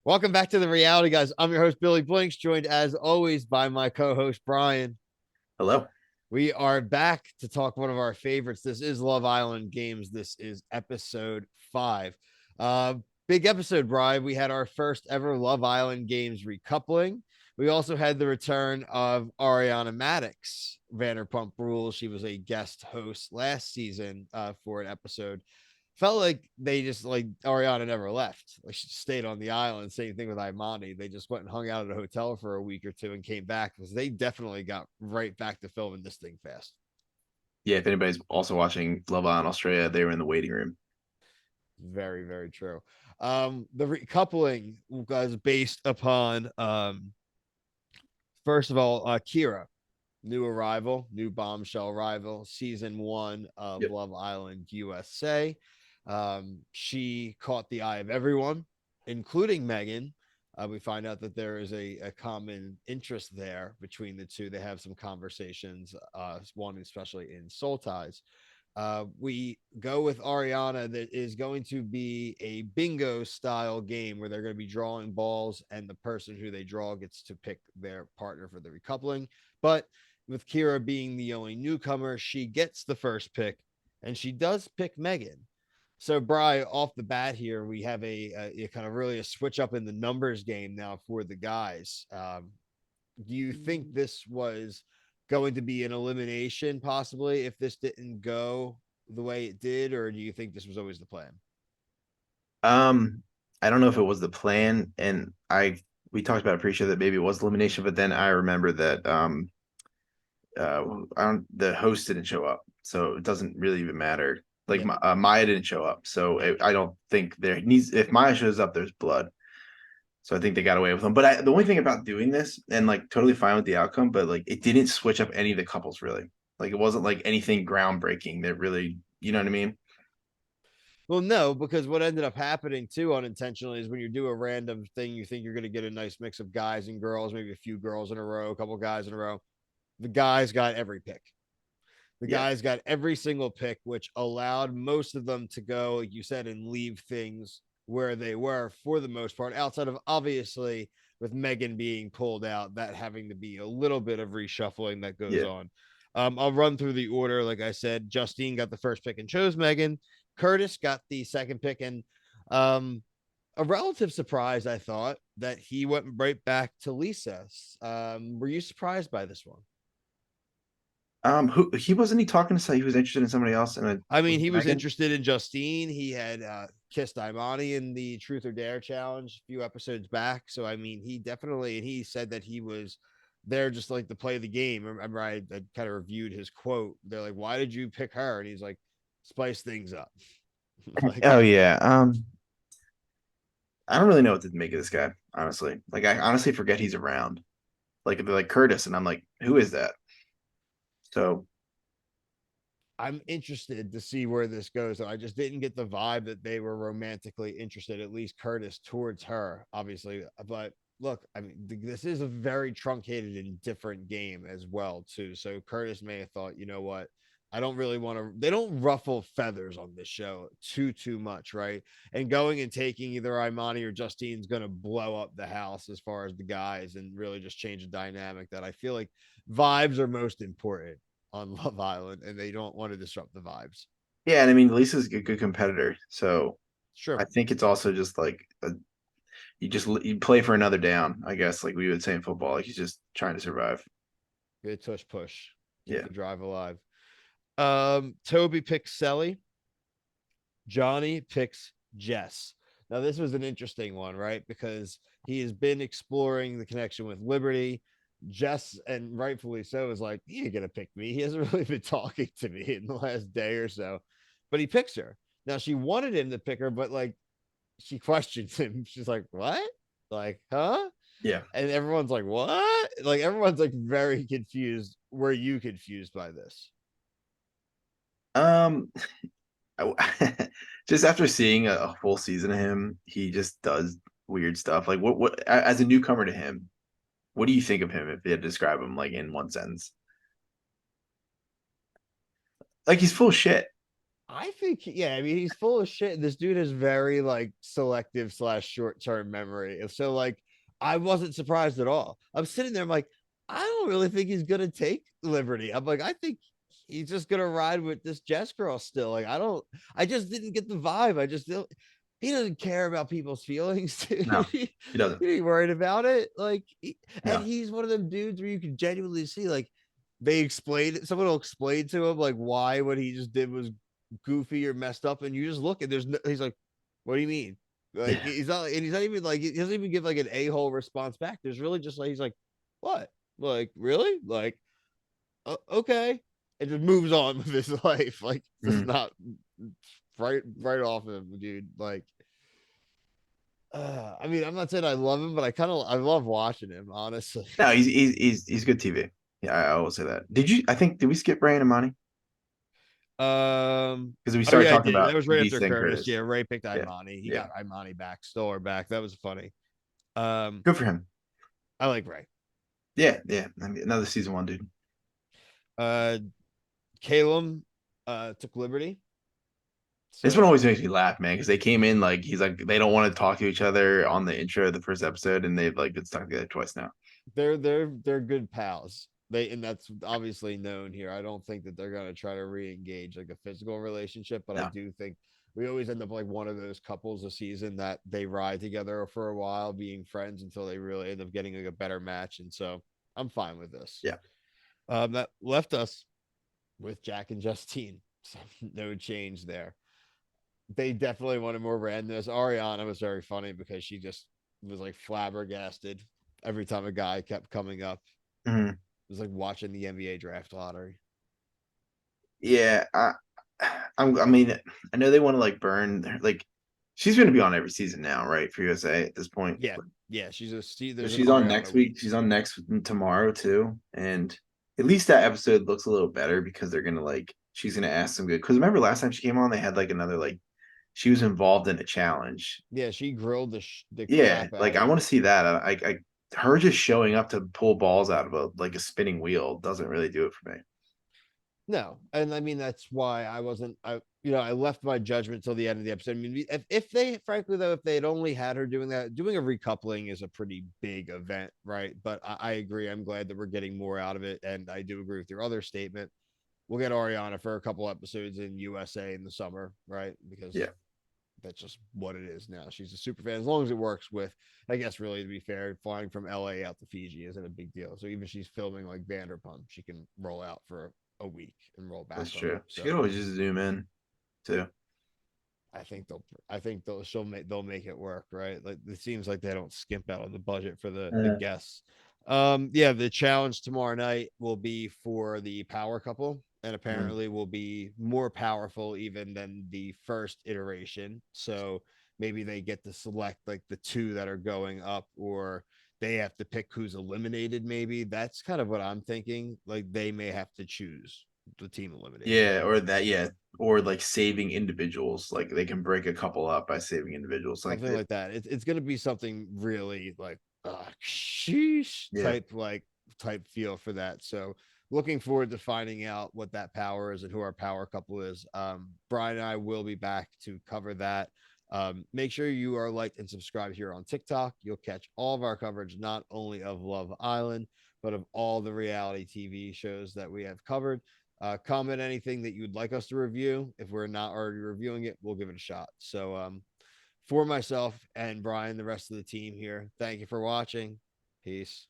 Welcome back to the reality, guys. I'm your host, Billy Blinks, joined as always by my co host, Brian. Hello. We are back to talk one of our favorites. This is Love Island Games. This is episode 5. Uh, Big episode, Brian. We had our first ever Love Island Games recoupling. We also had the return of Ariana Madix, Vanderpump Rules. She was a guest host last season for an episode. Felt like they just like Ariana never left. Like she stayed on the island. Same thing with Imani. They just went and hung out at a hotel for a week or two and came back because they definitely got right back to filming this thing fast. Yeah, if anybody's also watching Love Island Australia, they were in the waiting room. Very, very true. The recoupling was based upon first of all, Kira, new arrival, new bombshell rival, season 1 of Yep. Love Island USA. She caught the eye of everyone, including Megan. We find out that there is a common interest there between the two. They have some conversations, one especially in Soul Ties. We go with Ariana. That is going to be a bingo style game where they're going to be drawing balls, and the person who they draw gets to pick their partner for the recoupling. But with Kira being the only newcomer, she gets the first pick, and she does pick Megan. So, Bry, off the bat here, we have a kind of really a switch up in the numbers game now for the guys. Do you think this was going to be an elimination possibly if this didn't go the way it did, or do you think this was always the plan? Um, I don't know if it was the plan, and we talked about it pre-show that maybe it was elimination, but then I remember that I don't the host didn't show up, so it doesn't really even matter. Like Yeah. Maya didn't show up, so I don't think there needs if Maya shows up, there's blood. So I think they got away with them. But the only thing about doing this and like totally fine with the outcome, but like it didn't switch up any of the couples really. Like it wasn't like anything groundbreaking that really, you know what I mean? Well, no, because what ended up happening too unintentionally is when you do a random thing, you think you're going to get a nice mix of guys and girls, maybe a few girls in a row, a couple guys in a row. The guys got every pick. The Yeah. guys got every single pick, which allowed most of them to go, like you said, and leave things where they were for the most part, outside of obviously with Megan being pulled out, that having to be a little bit of reshuffling that goes Yeah. on. I'll run through the order. Like I said, Justine got the first pick and chose Megan. Curtis got the second pick, and um, a relative surprise, I thought, that he went right back to Lisa. Were you surprised by this one? Who he wasn't he talking to say he was interested in somebody else and I was mean, it he was Megan? interested in Justine. He had kissed Imani in the Truth or Dare challenge a few episodes back. So, I mean, he definitely, and he said that he was there just like to play the game. Remember, I kind of reviewed his quote. They're like, why did you pick her? And he's like, spice things up. Like, Oh yeah. I don't really know what to make of this guy, honestly. Like I honestly forget he's around. Like they're like Curtis, and I'm like, who is that? So I'm interested to see where this goes. I just didn't get the vibe that they were romantically interested, at least Curtis, towards her, obviously. But look, I mean, this is a very truncated and different game as well, too. So Curtis may have thought, you know what? I don't really want to. They don't ruffle feathers on this show too much, right? And going and taking either Imani or Justine's going to blow up the house as far as the guys and really just change the dynamic. That I feel like vibes are most important on Love Island, and they don't want to disrupt the vibes. yeah, and I mean Lisa's a good competitor. So Sure. I think it's also just like you play for another down, I guess, like we would say in football. Like he's just trying to survive. Good tush push. Keep Yeah. the drive alive. Toby picks Selly. Johnny picks Jess. Now, this was an interesting one, right? Because he has been exploring the connection with Liberty. Jess, and rightfully so, is like, he ain't gonna pick me. He hasn't really been talking to me in the last day or so. But he picks her. Now she wanted him to pick her, but like she questions him. She's like, what? Like, huh? Yeah. And everyone's like, what? Like everyone's like very confused. Were you confused by this? Um just after seeing a full season of him, he just does weird stuff. Like what as a newcomer to him, what do you think of him if you had to describe him like in one sentence? Like he's full of shit. I think, yeah, I mean, he's full of shit. This dude has very like selective slash short term memory. And so, like, I wasn't surprised at all. I'm sitting there, I'm like, I don't really think he's gonna take Liberty. I'm like, I think he's just gonna ride with this Jess girl still. Like, I just didn't get the vibe. I just don't, he doesn't care about people's feelings, dude. No, he doesn't. He ain't worried about it. And No, he's one of them dudes where you can genuinely see, like, they explain it, someone will explain to him like why what he just did was goofy or messed up, and you just look and there's no, he's like, what do you mean? Like, yeah, he's not, and he's not even like, he doesn't even give like an a-hole response back. There's really just like, he's like, what? Like, really? Like, okay. And just moves on with his life. Like, does mm. not right off him, dude. Like, I mean, I'm not saying I love him, but I love watching him, honestly. No, he's good TV. Yeah, I will say that. Did you? I think did we skip Ray and Imani because we Oh started yeah, I talking did. That about was right after Vista and Curtis. Curtis. Yeah, Ray picked Yeah, Imani. He yeah, got Imani back, stole her back. That was funny. Um, good for him. I like Ray. Yeah, yeah. I mean, another season one, dude. Uh, Calum took Liberty. This one So always makes me laugh, man, because they came in like he's like they don't want to talk to each other on the intro of the first episode, and they've like been stuck together twice now. they're good pals. And that's obviously known here. I don't think that they're gonna try to re-engage like a physical relationship, but I No, do think we always end up like one of those couples a season that they ride together for a while, being friends until they really end up getting like a better match. And so I'm fine with this. yeah, That left us with Jack and Justine. So no change there. They definitely wanted more randomness. Ariana was very funny because she just was like flabbergasted every time a guy kept coming up. mhm. It was like watching the NBA draft lottery. Yeah. I mean, I know they want to like burn like she's going to be on every season now, right? For USA at this point. Yeah, yeah. So There's an she's on next Ariana week. week. She's on next tomorrow too, and at least that episode looks a little better because they're gonna like she's gonna ask some good. Because remember last time she came on, they had like another like she was involved in a challenge. Yeah, she grilled the Yeah, crap like out I of want to her. see that. Her just showing up to pull balls out of a like a spinning wheel doesn't really do it for me. No, and I mean that's why I wasn't. I left my judgment till the end of the episode. I mean, if they, frankly though, if they had only had her doing that, doing a recoupling is a pretty big event, right? But I agree. I'm glad that we're getting more out of it, and I do agree with your other statement. We'll get Ariana for a couple episodes in USA in the summer, right? Because Yeah, that's just what it is now. She's a super fan as long as it works with. I guess really to be fair, flying from LA out to Fiji isn't a big deal. So even if she's filming like Vanderpump, she can roll out for a week and roll back that's home. true. She could So always just zoom in too. they'll make it work, right? Like it seems like they don't skimp out on the budget for the Uh, guests. Yeah, the challenge tomorrow night will be for the power couple, and mm. apparently will be more powerful even than the first iteration. So maybe they get to select like the two that are going up, or they have to pick who's eliminated. Maybe that's kind of what I'm thinking. Like they may have to choose the team elimination, Yeah, or that. Yeah, or like saving individuals. Like they can break a couple up by saving individuals. Like something that. like that. It's going to be something really like sheesh Yeah, type feel for that. So looking forward to finding out what that power is and who our power couple is. Brian and I will be back to cover that. Make sure you are liked and subscribed here on TikTok. You'll catch all of our coverage, not only of Love Island, but of all the reality TV shows that we have covered. Comment anything that you'd like us to review. If we're not already reviewing it, we'll give it a shot. So, for myself and Brian, the rest of the team here, thank you for watching. Peace.